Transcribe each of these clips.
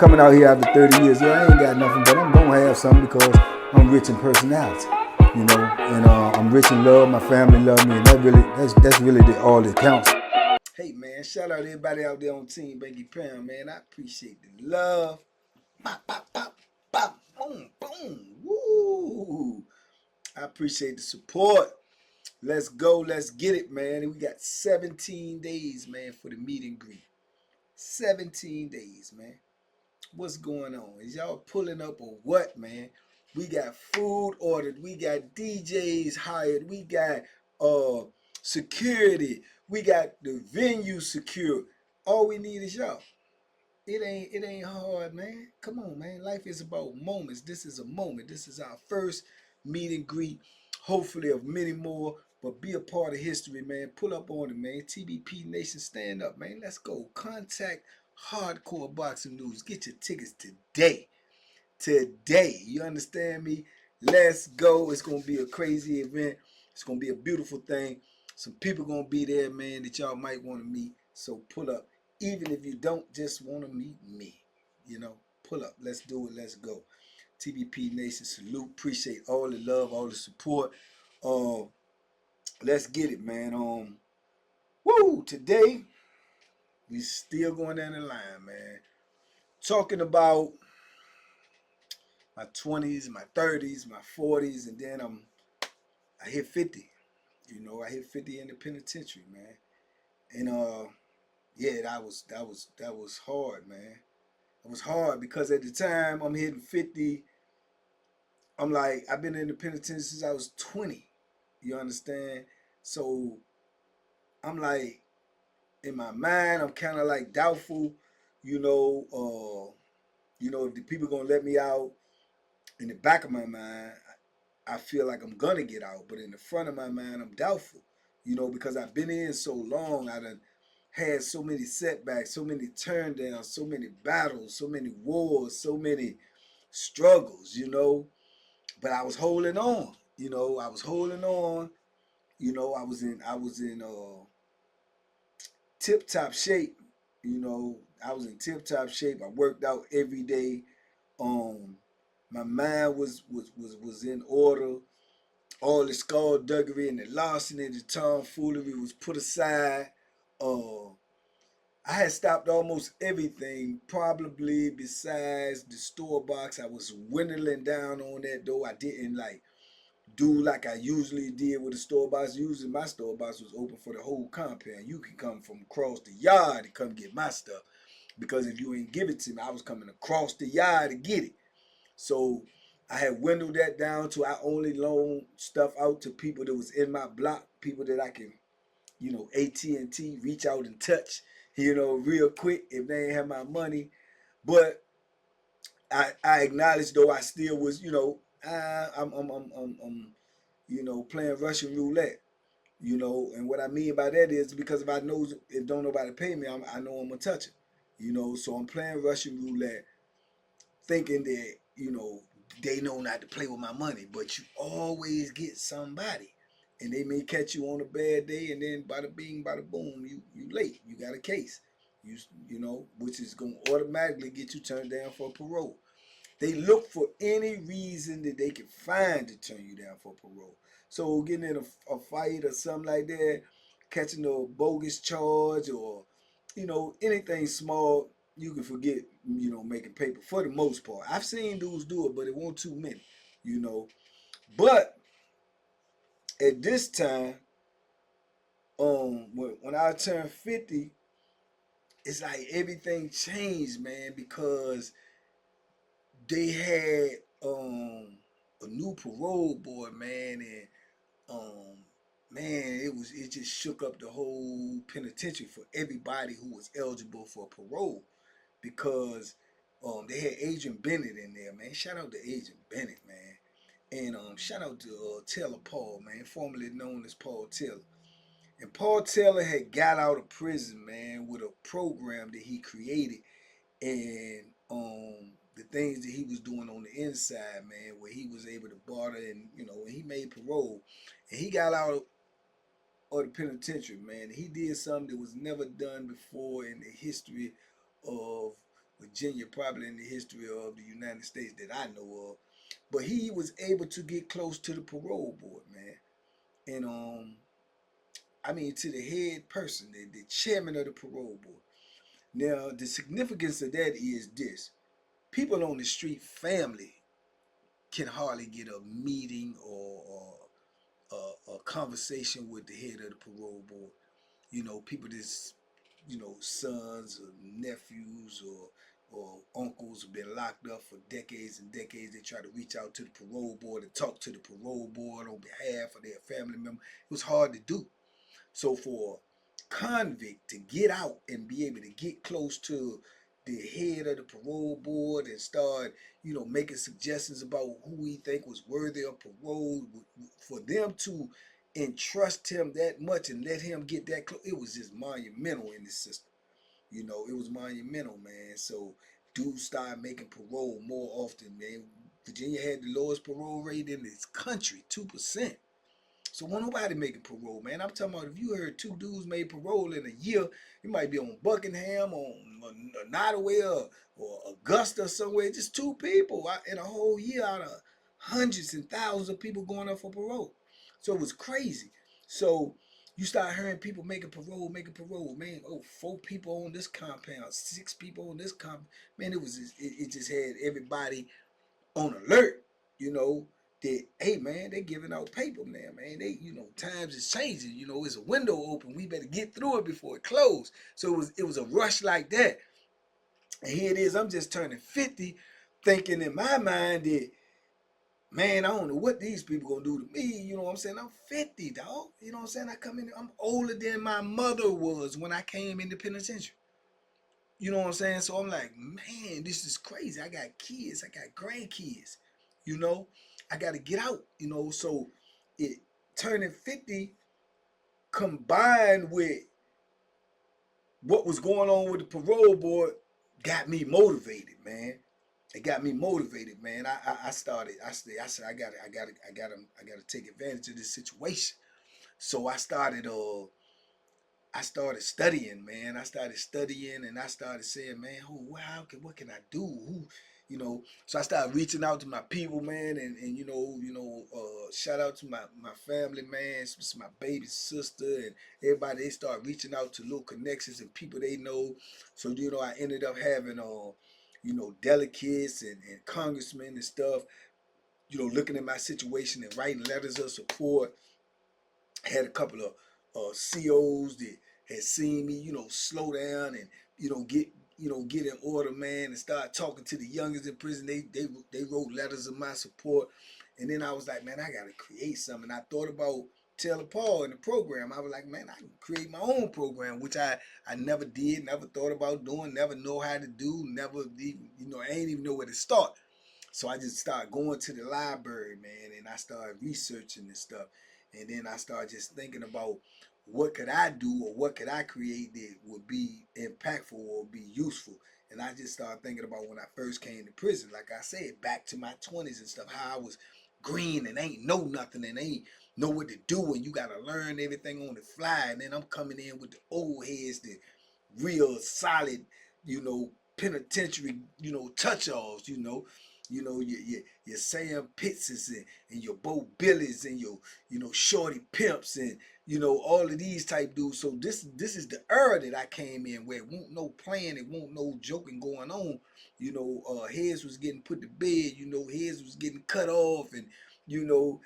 coming out here after 30 years. Yeah, I ain't got nothing, but I'm gonna have something because I'm rich in personality, you know, and I'm rich in love. My family love me, and that's really all that counts. Hey man, shout out to everybody out there on Team Banky Pound, man. I appreciate the love. Pop, pop, pop, pop, boom, boom, woo. I appreciate the support. Let's go, let's get it, man. And we got 17 days, man, for the meet and greet. 17 days, man. What's going on? Is y'all pulling up or what, man? We got food ordered. We got DJs hired. We got security. We got the venue secure. All we need is y'all. It ain't hard, man. Come on, man. Life is about moments. This is a moment. This is our first meet and greet, hopefully of many more. But be a part of history, man. Pull up on it, man. TBP Nation, stand up, man. Let's go. Contact Hardcore Boxing News. Get your tickets today. Today. You understand me? Let's go. It's gonna be a crazy event. It's gonna be a beautiful thing. Some people gonna be there, man, that y'all might want to meet. So pull up. Even if you don't just want to meet me, you know, pull up. Let's do it. Let's go. TBP Nation, salute. Appreciate all the love, all the support. Let's get it, man. Woo! Today we still going down the line, man. Talking about my 20s, my 30s, my 40s, and then I hit 50. You know, I hit 50 in the penitentiary, man. And yeah, that was hard, man. It was hard because at the time I'm hitting 50. I'm like, I've been in the penitentiary since I was 20. You understand? So I'm like, in my mind, I'm kind of like doubtful, if the people gonna let me out. In the back of my mind, I feel like I'm gonna get out, but in the front of my mind, I'm doubtful, because I've been in so long. I done had so many setbacks, so many turn downs, so many battles, so many wars, so many struggles, But I was holding on, I was holding on. I was in tip top shape, I was in tip top shape. I worked out every day. My mind was in order. All the skullduggery and the larceny and the tomfoolery was put aside. Uh, I had stopped almost everything, probably besides the store box. I was dwindling down on that, though. I didn't do like I usually did with the store box. Usually my store box was open for the whole compound. You can come from across the yard to come get my stuff. Because if you ain't give it to me, I was coming across the yard to get it. So I had dwindled that down to I only loan stuff out to people that was in my block, people that I can, AT&T, reach out and touch, real quick if they ain't have my money. But I acknowledge, though, I still was, I'm playing Russian roulette. And what I mean by that is because if don't nobody pay me, I know I'm gonna touch it. So I'm playing Russian roulette, thinking that they know not to play with my money, but you always get somebody, and they may catch you on a bad day, and then bada bing, bada boom, you late, you got a case, which is gonna automatically get you turned down for parole. They look for any reason that they can find to turn you down for parole. So getting in a fight or something like that, catching a bogus charge or, anything small, you can forget, making paper for the most part. I've seen dudes do it, but it won't too many, you know. But at this time, when I turned 50, it's like everything changed, man, because they had a new parole board, man, and man, it just shook up the whole penitentiary for everybody who was eligible for parole because they had Agent Bennett in there, man. Shout out to Agent Bennett, man. And shout out to Taylor Paul, man, formerly known as Paul Taylor. And Paul Taylor had got out of prison, man, with a program that he created, and the things that he was doing on the inside, man, where he was able to barter, and when he made parole, and he got out of the penitentiary, man, he did something that was never done before in the history of Virginia, probably in the history of the United States that I know of. But he was able to get close to the parole board, man. And I mean to the head person, the chairman of the parole board. Now, the significance of that is this. People on the street, family, can hardly get a meeting or a conversation with the head of the parole board. You know, people that's, you know, sons or nephews or uncles have been locked up for decades and decades. They try to reach out to the parole board and talk to the parole board on behalf of their family member. It was hard to do. So for a convict to get out and be able to get close to the head of the parole board and start, you know, making suggestions about who he think was worthy of parole, for them to entrust him that much and let him get that close, it was just monumental in the system. You know, it was monumental, man. So dudes started making parole more often, man. Virginia had the lowest parole rate in this country, 2%. So won't nobody making parole, man. I'm talking about if you heard two dudes made parole in a year, you might be on Buckingham, on Nottoway, or Augusta somewhere. Just two people in a whole year out of hundreds and thousands of people going up for parole. So it was crazy. So you start hearing people making parole, man. Oh, 4 people on this compound, 6 people on this compound. Man, it just had everybody on alert, you know, that hey man, they giving out paper now, man. They, you know, times is changing. You know, it's a window open. We better get through it before it closed. So it was a rush like that. And here it is. I'm just turning 50, thinking in my mind that man, I don't know what these people gonna do to me. You know what I'm saying? I'm 50, dog. You know what I'm saying? I come in. I'm older than my mother was when I came in the penitentiary. You know what I'm saying? So I'm like, man, this is crazy. I got kids, I got grandkids, you know, I got to get out, you know. So it turning 50 combined with what was going on with the parole board got me motivated, man. It got me motivated, man. I started. I said I gotta take advantage of this situation. So I started studying, man. I started studying and I started saying, man, what can I do? Who, you know, so I started reaching out to my people, man, and shout out to my family, man, my baby sister and everybody. They start reaching out to little connections and people they know. So, you know, I ended up having delegates and congressmen and stuff, you know, looking at my situation and writing letters of support. Had a couple of COs that had seen me, you know, slow down and get in order, man, and start talking to the youngest in prison. They wrote letters of my support, and then I was like, man, I gotta create something. I thought about Taylor Paul in the program. I was like, man, I can create my own program, which I never did, never thought about doing, never know how to do, never even, I ain't even know where to start. So I just started going to the library, man, and I started researching this stuff. And then I started just thinking about what could I do or what could I create that would be impactful or be useful. And I just started thinking about when I first came to prison, like I said, back to my 20s and stuff, how I was green and ain't know nothing and ain't know what to do, and you got to learn everything on the fly. And then I'm coming in with the old heads that real solid, penitentiary, touch-offs, your Sam Pittses and your Bo Billies and your, Shorty Pimps and, all of these type dudes. So this is the era that I came in where it won't no playing, it won't no joking going on. Heads was getting put to bed, heads was getting cut off, and, you know,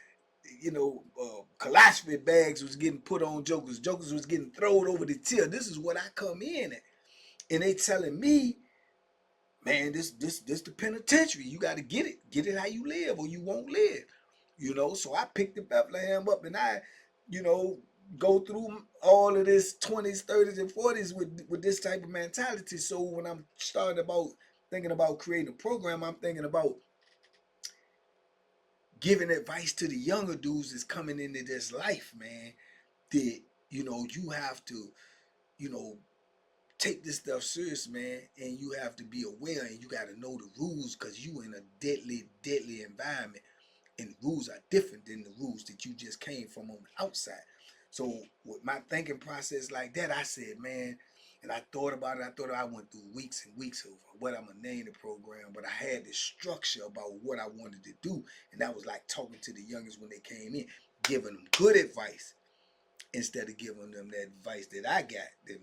colostomy bags was getting put on jokers. Jokers was getting thrown over the till. This is what I come in at. And they telling me, man, this the penitentiary. You got to get it. Get it how you live or you won't live. So I picked the Bethlehem up and I, go through all of this 20s, 30s, and 40s with this type of mentality. So when I'm thinking about creating a program, I'm thinking about giving advice to the younger dudes that's coming into this life, man, that, you have to, you know, take this stuff serious, man, and you have to be aware and you got to know the rules because you in a deadly, deadly environment, and the rules are different than the rules that you just came from on the outside. So with my thinking process like that, I said, man, And I thought about it. I thought I went through weeks and weeks of what I'm going to name the program, but I had this structure about what I wanted to do. And that was like talking to the youngest when they came in, giving them good advice instead of giving them that advice that I got. That,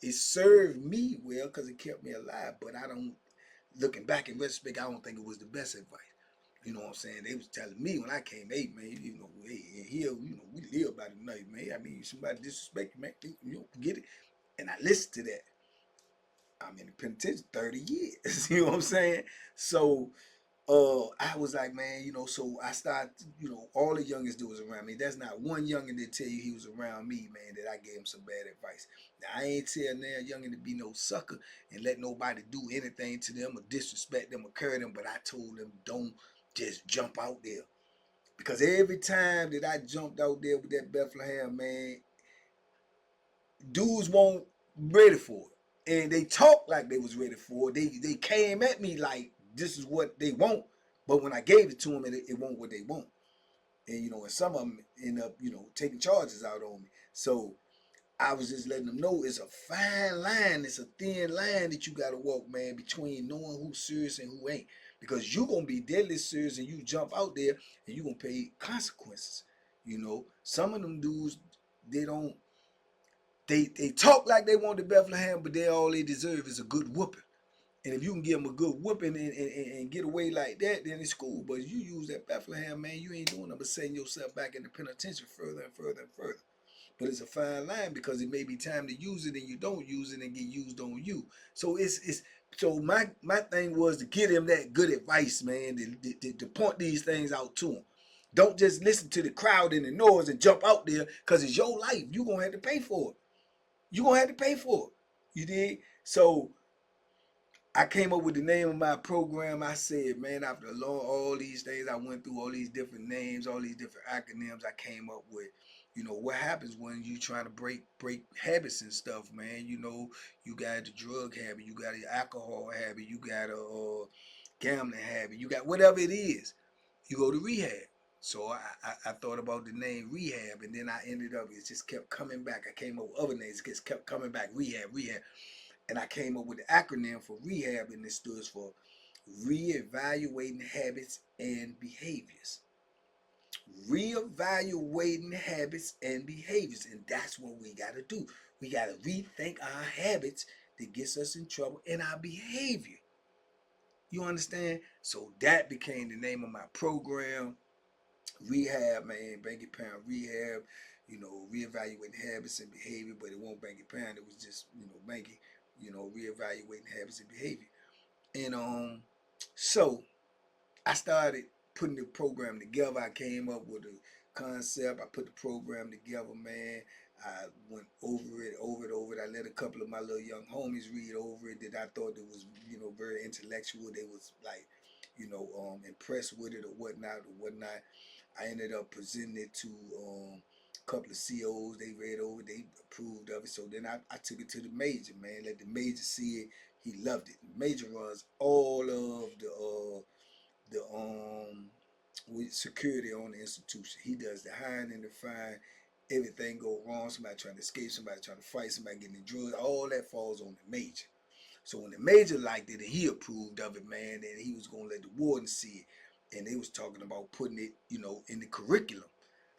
it served me well because it kept me alive, but I don't, looking back in retrospect, I don't think it was the best advice. You know what I'm saying? They was telling me when I came, hey man, hey, here, we live by the night, man. I mean, somebody disrespect you, man, get it. And I listened to that. I'm in the penitentiary 30 years. You know what I'm saying? So I was like, man, so I started, all the youngest that was around me. There's not one youngin that tell you he was around me, man, that I gave him some bad advice. Now, I ain't telling that youngin to be no sucker and let nobody do anything to them or disrespect them or curse them, but I told them don't just jump out there. Because every time that I jumped out there with that Bethlehem, man, dudes weren't ready for it. And they talked like they was ready for it. They came at me like this is what they want. But when I gave it to them, it wasn't what they want. And, and some of them end up, taking charges out on me. So I was just letting them know it's a fine line. It's a thin line that you got to walk, man, between knowing who's serious and who ain't. Because you're going to be deadly serious and you jump out there and you're going to pay consequences. Some of them dudes, they don't, they talk like they want the Bethlehem, but all they deserve is a good whooping. And if you can give them a good whooping and get away like that, then it's cool. But if you use that Bethlehem, man, you ain't doing nothing but setting yourself back in the penitentiary further and further and further. But it's a fine line because it may be time to use it and you don't use it and get used on you. So so my thing was to give him that good advice, man, to point these things out to him. Don't just listen to the crowd and the noise and jump out there because it's your life. You're going to have to pay for it. You're going to have to pay for it. You did? So I came up with the name of my program. I said, man, after all these things I went through, all these different names, all these different acronyms, I came up with, what happens when you trying to break habits and stuff, man. You got the drug habit, you got the alcohol habit, you got a gambling habit, you got whatever it is. You go to rehab. So I thought about the name rehab, and then I ended up, it just kept coming back. I came up with other names, it just kept coming back, rehab. And I came up with the acronym for rehab, and it stood for reevaluating habits and behaviors. Reevaluating habits and behaviors. And that's what we got to do. We got to rethink our habits that gets us in trouble and our behavior. You understand? So that became the name of my program. Rehab, man, Banky Pound Rehab, reevaluating habits and behavior, but it won't Banky Pound, it was just, Banky, reevaluating habits and behavior. And so I started putting the program together. I came up with a concept. I put the program together, man. I went over it. I let a couple of my little young homies read over it that I thought it was, very intellectual. They was like, impressed with it or whatnot. I ended up presenting it to a couple of COs. They read over it. They approved of it. So then I took it to the major, man. Let the major see it. He loved it. The major runs all of the with security on the institution. He does the hiring and the firing. Everything go wrong. Somebody trying to escape. Somebody trying to fight. Somebody getting the drugs. All that falls on the major. So when the major liked it and he approved of it, man, then he was gonna let the warden see it, and they was talking about putting it, in the curriculum.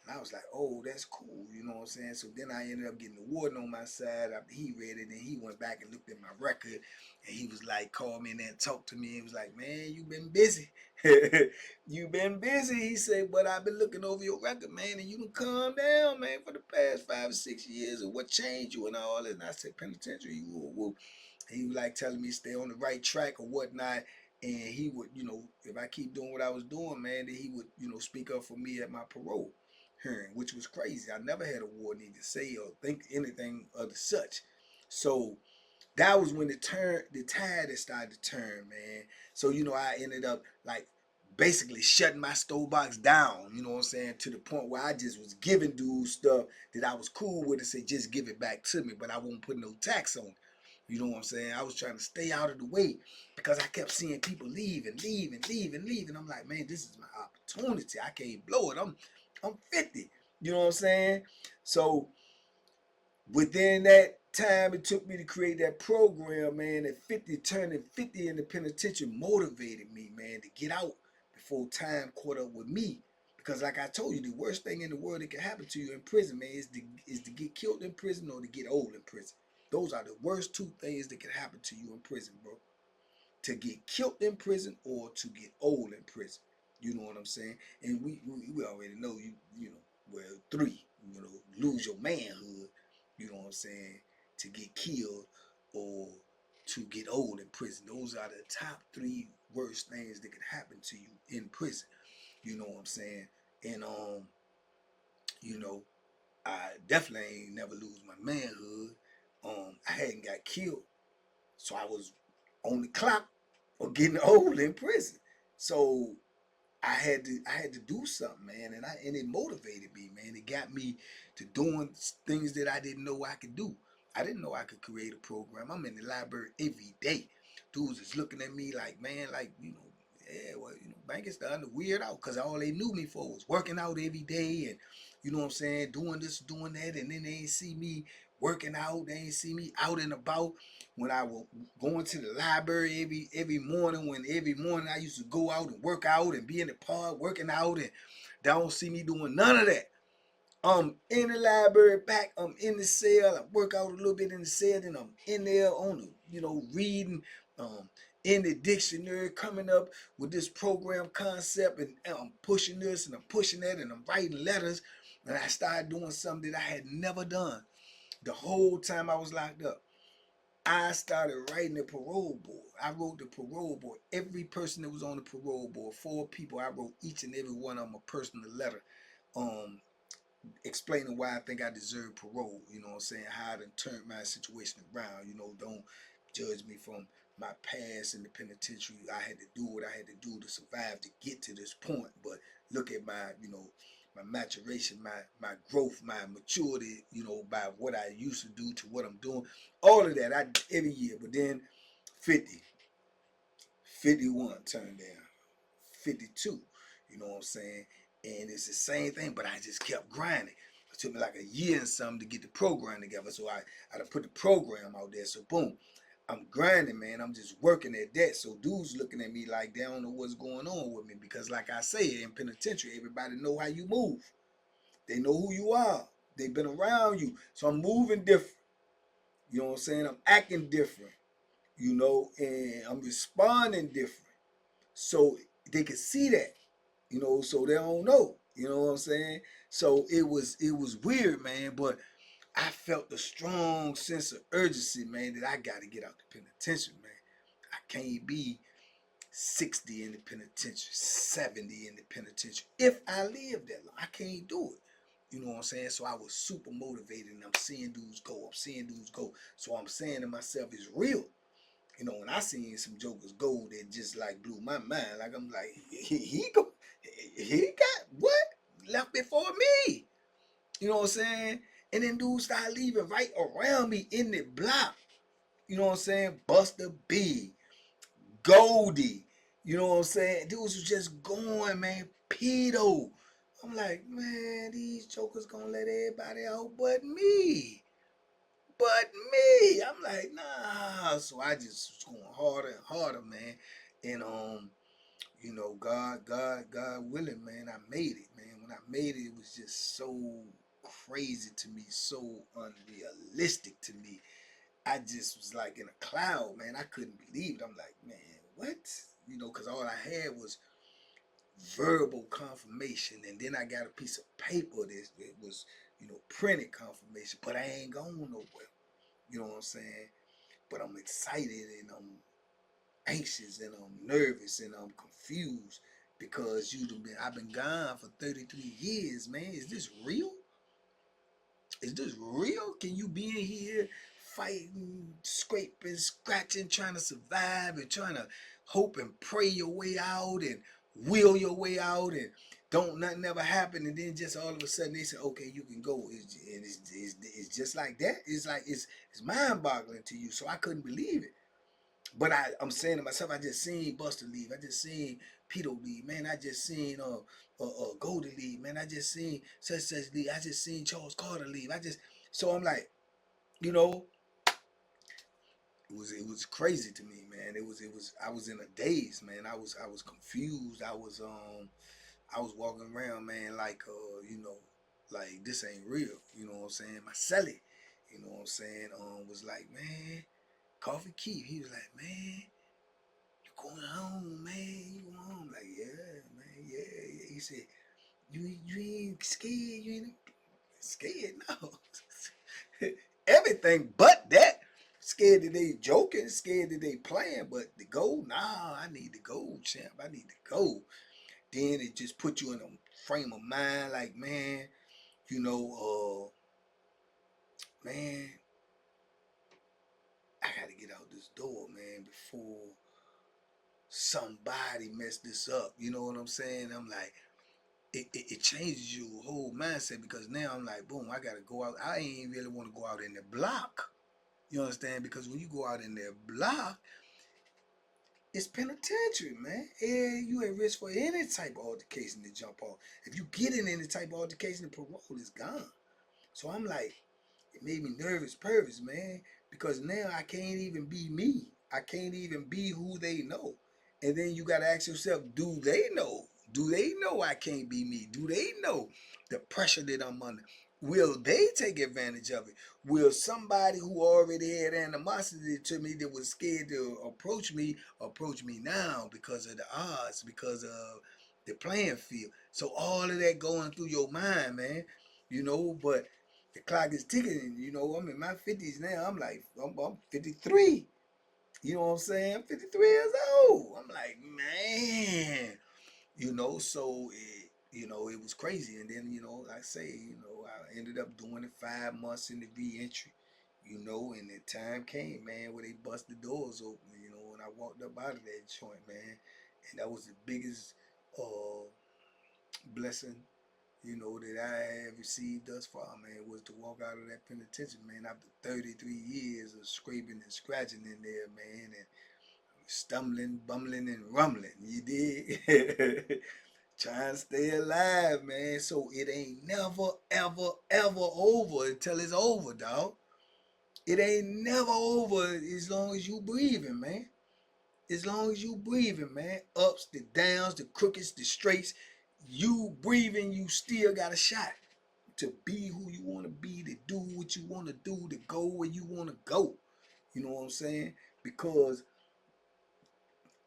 And I was like, oh, that's cool, you know what I'm saying? So then I ended up getting the warden on my side after he read it, and he went back and looked at my record, and he was like, called me in there and talked to me. He was like, man, you been busy. You been busy. He said, but I've been looking over your record, man, and you can calm down, man, for the past 5 or 6 years, and what changed you and all this. And I said, penitentiary, woo. He was like telling me stay on the right track or whatnot. And he would, if I keep doing what I was doing, man, then he would, speak up for me at my parole hearing, which was crazy. I never had a warden even say or think anything of the such. So that was when the tide had started to turn, man. So, I ended up like basically shutting my stove box down, you know what I'm saying, to the point where I just was giving dudes stuff that I was cool with and say, just give it back to me, but I won't put no tax on it. You know what I'm saying? I was trying to stay out of the way because I kept seeing people leave. I'm like, man, this is my opportunity. I can't blow it. I'm 50. You know what I'm saying? So within that time it took me to create that program, man, at 50, turning 50 in the penitentiary motivated me, man, to get out before time caught up with me. Because like I told you, the worst thing in the world that can happen to you in prison, man, is to get killed in prison or to get old in prison. Those are the worst two things that can happen to you in prison, bro. To get killed in prison or to get old in prison. You know what I'm saying? And we already know you know, well, three, you know, lose your manhood, you know what I'm saying, to get killed or to get old in prison. Those are the top three worst things that could happen to you in prison. You know what I'm saying? And you know, I definitely ain't never lose my manhood. I hadn't got killed, so I was on the clock or getting old in prison. So I had to do something, man, and it motivated me, man. It got me to doing things that I didn't know I could do. I didn't know I could create a program. I'm in the library every day. Dudes is looking at me like, man, like, you know, yeah, well, you know, Banky starting to weird out because all they knew me for was working out every day and, you know what I'm saying, doing this, doing that, and then they ain't see me working out. They ain't see me out and about when I was going to the library every morning. When every morning I used to go out and work out and be in the park working out, and they don't see me doing none of that. I'm in the library back. I'm in the cell. I work out a little bit in the cell, and I'm in there on the, you know, reading in the dictionary, coming up with this program concept, and I'm pushing this and I'm pushing that, and I'm writing letters. And I started doing something that I had never done the whole time I was locked up. I started writing the parole board. I wrote the parole board. Every person that was on the parole board, 4 people, I wrote each and every one of them a personal letter. Um, Explaining why I think I deserve parole. You know what I'm saying? How I done turned my situation around. You know, don't judge me from my past in the penitentiary. I had to do what I had to do to survive to get to this point. But look at my, you know, my maturation, my growth, my maturity, you know, by what I used to do to what I'm doing. All of that I every year. But then 50, 51 turned down. 52. You know what I'm saying? And it's the same thing, but I just kept grinding. It took me like a year and something to get the program together. So I put the program out there. So boom, I'm grinding, man. I'm just working at that. So dudes looking at me like they don't know what's going on with me. Because like I say, in penitentiary, everybody know how you move. They know who you are. They've been around you. So I'm moving different. You know what I'm saying? I'm acting different. You know, and I'm responding different. So they could see that, you know, so they don't know, you know what I'm saying? So it was weird, man, but I felt the strong sense of urgency, man, that I got to get out the penitentiary, man. I can't be 60 in the penitentiary, 70 in the penitentiary. If I live that long, I can't do it. You know what I'm saying? So I was super motivated, and I'm seeing dudes go. I'm seeing dudes go. So I'm saying to myself, it's real. You know, when I seen some jokers go that just like blew my mind. Like I'm like, he got what left before me. You know what I'm saying? And then dudes start leaving right around me in the block. You know what I'm saying? Buster B, Goldie. You know what I'm saying? Dudes was just going, man. Pedo. I'm like, man, these jokers gonna let everybody out but me. But me. I'm like, nah. So I just was going harder and harder, man. And you know, God willing, man, I made it, man. When I made it, it was just so crazy to me, so unrealistic to me. I just was like in a cloud, man. I couldn't believe it. I'm like, man, what? You know, because all I had was verbal confirmation, and then I got a piece of paper that it was, you know, printed confirmation, but I ain't going nowhere. You know what I'm saying? But I'm excited and I'm anxious and I'm nervous and I'm confused because I've been gone for 33 years, man. Is this real? Is this real? Can you be in here fighting, scraping, scratching, trying to survive and trying to hope and pray your way out and will your way out and don't nothing ever happen, and then just all of a sudden they say, okay, you can go. It's just like that. It's like it's mind boggling to you. So I couldn't believe it. But I'm saying to myself, I just seen Buster leave. I just seen Peter leave. Man, I just seen Goldie leave. Man, I just seen such leave. I just seen Charles Carter leave. So I'm like, you know, it was crazy to me, man. It was I was in a daze, man. I was confused. I was walking around, man, like like this ain't real. You know what I'm saying? My celly, you know what I'm saying, was like, man, Coffee Keith. He was like, man, you going home, man? You going home? Like, yeah, man, yeah. He said, you ain't scared? You ain't scared? No. Everything but that. Scared that they joking, scared that they playing, but the goal, nah, I need the gold, champ. I need the gold. Then it just put you in a frame of mind, like, man, you know, man, I gotta get out this door, man, before somebody mess this up. You know what I'm saying? I'm like, it changes your whole mindset because now I'm like, boom, I gotta go out. I ain't really want to go out in the block. You understand? Because when you go out in the block, it's penitentiary, man. Yeah, you at risk for any type of altercation to jump off. If you get in any type of altercation, the parole is gone. So I'm like, it made me nervous, purpose, man, because now I can't even be me. I can't even be who they know. And then you got to ask yourself, do they know? Do they know I can't be me? Do they know the pressure that I'm under? Will they take advantage of it? Will somebody who already had animosity to me that was scared to approach me now because of the odds, because of the playing field? So all of that going through your mind, man, but the clock is ticking. I'm in my 50s now. I'm 53. You know what I'm saying? I'm 53 years old. I'm like, man, so it was crazy. And then, like I say, I ended up doing it 5 months in the reentry, and the time came, man, where they bust the doors open, and I walked up out of that joint, man. And that was the biggest blessing that I have received thus far, man, was to walk out of that penitentiary, man, after 33 years of scraping and scratching in there, man, and stumbling, bumbling, and rumbling. You did? Trying to stay alive, man. So it ain't never, ever, ever over until it's over, dog. It ain't never over as long as you breathing, man. As long as you breathing, man. Ups, the downs, the crookeds, the straights. You breathing, you still got a shot to be who you want to be, to do what you want to do, to go where you want to go. You know what I'm saying? Because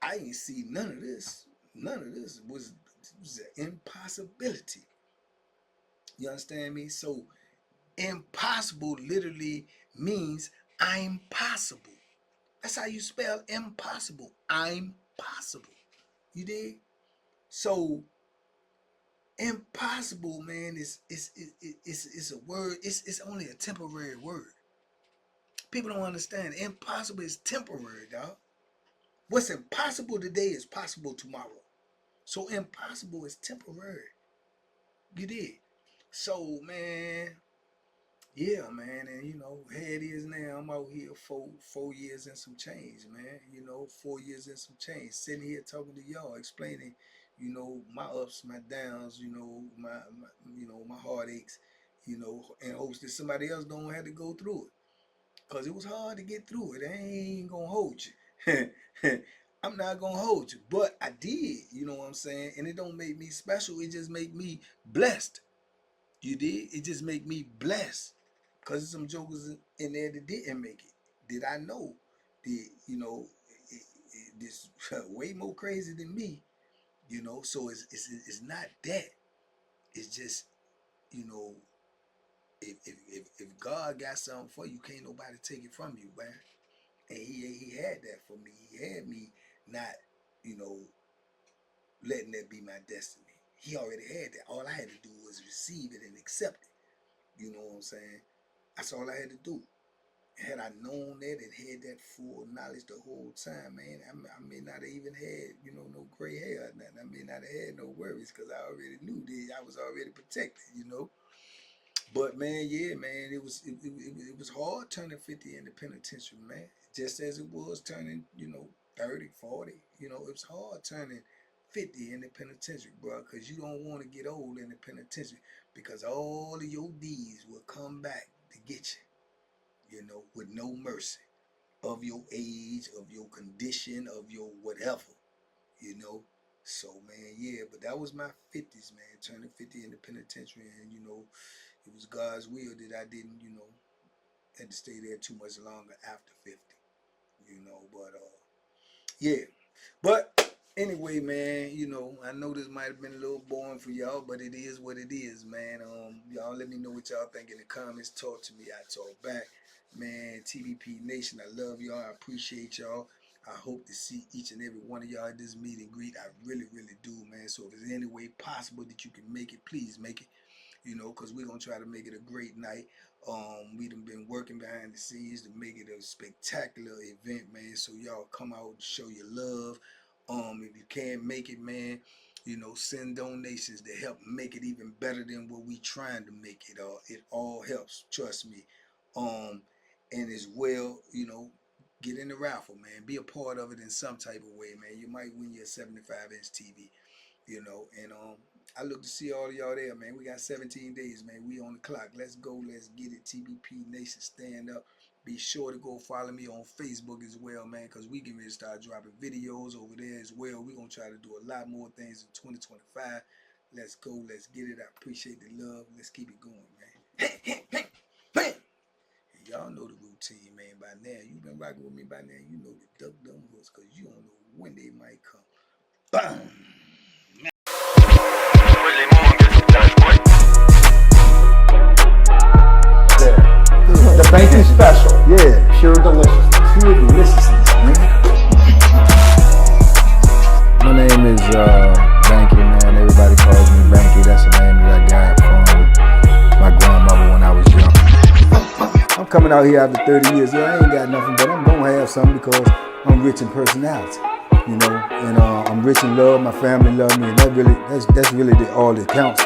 I ain't see none of this. None of this was an impossibility. You understand me? So impossible literally means I'm possible. That's how you spell impossible. I'm possible. You dig? So impossible, man, is a word. It's only a temporary word. People don't understand. Impossible is temporary, dog. What's impossible today is possible tomorrow. So impossible is temporary. You did. So, man, yeah, man, and here it is now. I'm out here 4 years and some change, man. 4 years and some change. Sitting here talking to y'all, explaining, my ups, my downs, my heartaches, in hopes that somebody else don't have to go through it. Cause it was hard to get through it. I ain't gonna hold you. I'm not gonna hold you. But I did, you know what I'm saying? And it don't make me special. It just make me blessed. You did? It just make me blessed. Cause there's some jokers in there that didn't make it. Did I know that, this way more crazy than me, so it's not that. It's just, you know, if God got something for you, can't nobody take it from you, man. And he had that for me. He had me not, you know, letting that be my destiny. He already had that. All I had to do was receive it and accept it. You know what I'm saying? That's all I had to do. Had I known that and had that full knowledge the whole time, man, I may not have even had, no gray hair or nothing. I may not have had no worries because I already knew that I was already protected. But man, yeah, man, it was hard turning 50 in the penitentiary, man. Just as it was turning, 30, 40. It was hard turning 50 in the penitentiary, bro, because you don't want to get old in the penitentiary because all of your deeds will come back to get you, with no mercy. of your age, of your condition, of your whatever, you know. So man, yeah, but that was my 50s, man, turning 50 in the penitentiary, and you know, it was God's will that I didn't, you know, had to stay there too much longer after 50, you know. But yeah. But anyway, man, you know, I know this might have been a little boring for y'all, but it is what it is, man. Y'all let me know what y'all think in the comments. Talk to me, I talk back. Man, TVP Nation, I love y'all. I appreciate y'all. I hope to see each and every one of y'all at this meet and greet. I really, really do, man. So if there's any way possible that you can make it, please make it. You know, because we're going to try to make it a great night. We done been working behind the scenes to make it a spectacular event, man. So y'all come out and show your love. If you can't make it, man, you know, send donations to help make it even better than what we trying to make it. It all helps, trust me. And as well, you know, get in the raffle, man. Be a part of it in some type of way, man. You might win your 75-inch TV, you know. And I look to see all of y'all there, man. We got 17 days, man. We on the clock. Let's go. Let's get it. TBP Nation, stand up. Be sure to go follow me on Facebook as well, man, because we can really start dropping videos over there as well. We're going to try to do a lot more things in 2025. Let's go. Let's get it. I appreciate the love. Let's keep it going, man. Bam! Y'all know the routine, man, by now. You've been rocking with me by now. You know the duck dumb hooks, because you don't know when they might come. Bam! The banky special. Yeah. Pure deliciousness. Pure deliciousness, man. My name is Banky, man. Everybody calls me Banky. That's the name that I got from my grandmother when I was young. I'm coming out here after 30 years. Yeah, I ain't got nothing, but I'm gonna have something because I'm rich in personality, you know, and I'm rich in love. My family love me, and that's really all that counts.